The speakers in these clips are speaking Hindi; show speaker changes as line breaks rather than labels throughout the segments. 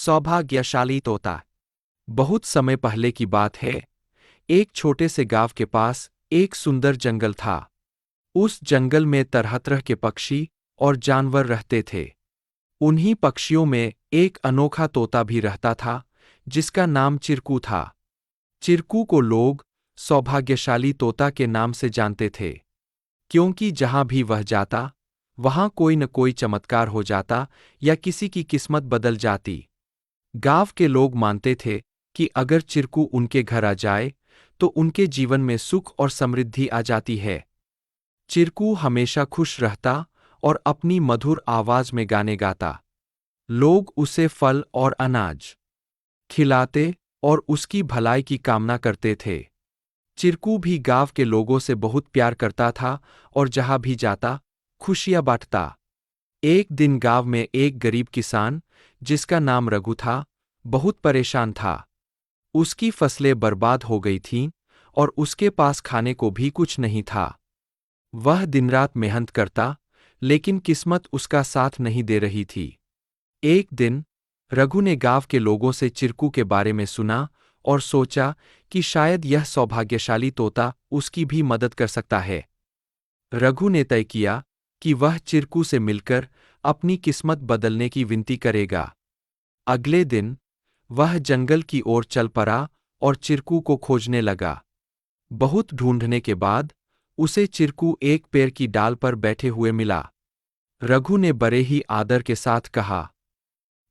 सौभाग्यशाली तोता। बहुत समय पहले की बात है। एक छोटे से गांव के पास एक सुंदर जंगल था। उस जंगल में तरह तरह के पक्षी और जानवर रहते थे। उन्हीं पक्षियों में एक अनोखा तोता भी रहता था, जिसका नाम चिरकू था। चिरकू को लोग सौभाग्यशाली तोता के नाम से जानते थे, क्योंकि जहां भी वह जाता, वहां कोई न कोई चमत्कार हो जाता या किसी की किस्मत बदल जाती। गांव के लोग मानते थे कि अगर चिरकू उनके घर आ जाए, तो उनके जीवन में सुख और समृद्धि आ जाती है। चिरकू हमेशा खुश रहता और अपनी मधुर आवाज में गाने गाता। लोग उसे फल और अनाज खिलाते और उसकी भलाई की कामना करते थे। चिरकू भी गांव के लोगों से बहुत प्यार करता था और जहां भी जाता, खुशियां बांटता। एक दिन गांव में एक गरीब किसान, जिसका नाम रघु था, बहुत परेशान था। उसकी फसलें बर्बाद हो गई थीं और उसके पास खाने को भी कुछ नहीं था। वह दिन-रात मेहनत करता, लेकिन किस्मत उसका साथ नहीं दे रही थी। एक दिन रघु ने गांव के लोगों से चिरकू के बारे में सुना और सोचा कि शायद यह सौभाग्यशाली तोता उसकी भी मदद कर सकता है। रघु ने तय किया कि वह चिरकू से मिलकर अपनी किस्मत बदलने की विनती करेगा। अगले दिन वह जंगल की ओर चल पड़ा और चिरकू को खोजने लगा। बहुत ढूंढने के बाद उसे चिरकू एक पेड़ की डाल पर बैठे हुए मिला। रघु ने बड़े ही आदर के साथ कहा।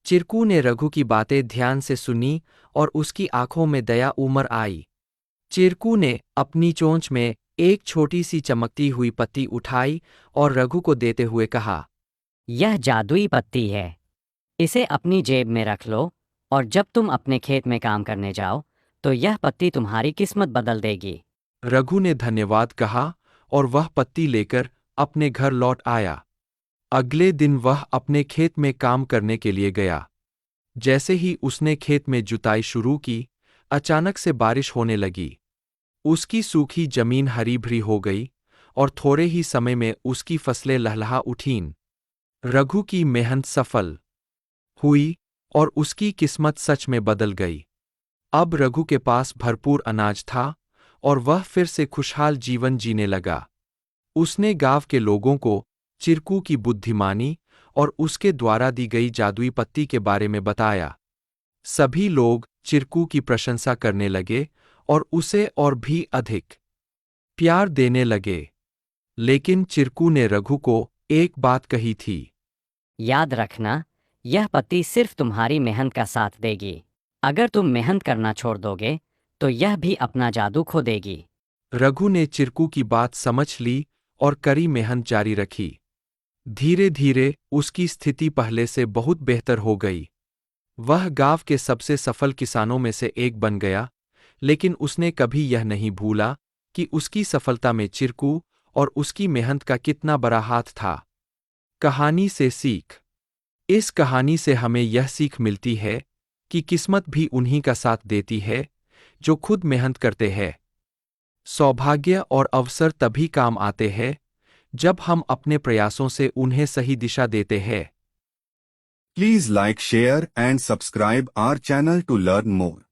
चिरकू ने रघु की बातें ध्यान से सुनी और उसकी आंखों में दया उमड़ आई। चिरकू ने अपनी चोंच में एक छोटी सी चमकती हुई पत्ती उठाई और रघु को देते हुए कहा,
यह जादुई पत्ती है। इसे अपनी जेब में रख लो और जब तुम अपने खेत में काम करने जाओ, तो यह पत्ती तुम्हारी किस्मत बदल देगी।
रघु ने धन्यवाद कहा और वह पत्ती लेकर अपने घर लौट आया। अगले दिन वह अपने खेत में काम करने के लिए गया। जैसे ही उसने खेत में जुताई शुरू की, अचानक से बारिश होने लगी। उसकी सूखी जमीन हरी भरी हो गई और थोड़े ही समय में उसकी फसलें लहलहा उठीं। रघु की मेहनत सफल हुई और उसकी किस्मत सच में बदल गई। अब रघु के पास भरपूर अनाज था और वह फिर से खुशहाल जीवन जीने लगा। उसने गांव के लोगों को चिरकू की बुद्धिमानी और उसके द्वारा दी गई जादुई पत्ती के बारे में बताया। सभी लोग चिरकू की प्रशंसा करने लगे और उसे और भी अधिक प्यार देने लगे। लेकिन चिरकू ने रघु को एक बात कही थी।
याद रखना, यह पत्ती सिर्फ तुम्हारी मेहनत का साथ देगी। अगर तुम मेहनत करना छोड़ दोगे, तो यह भी अपना जादू खो देगी।
रघु ने चिरकू की बात समझ ली और कड़ी मेहनत जारी रखी। धीरे धीरे उसकी स्थिति पहले से बहुत बेहतर हो गई। वह गांव के सबसे सफल किसानों में से एक बन गया, लेकिन उसने कभी यह नहीं भूला कि उसकी सफलता में चिरकू और उसकी मेहनत का कितना बड़ा हाथ था। कहानी से सीख। इस कहानी से हमें यह सीख मिलती है कि किस्मत भी उन्हीं का साथ देती है, जो खुद मेहनत करते हैं। सौभाग्य और अवसर तभी काम आते हैं, जब हम अपने प्रयासों से उन्हें सही दिशा देते हैं।
Please like, share and subscribe our channel to learn more.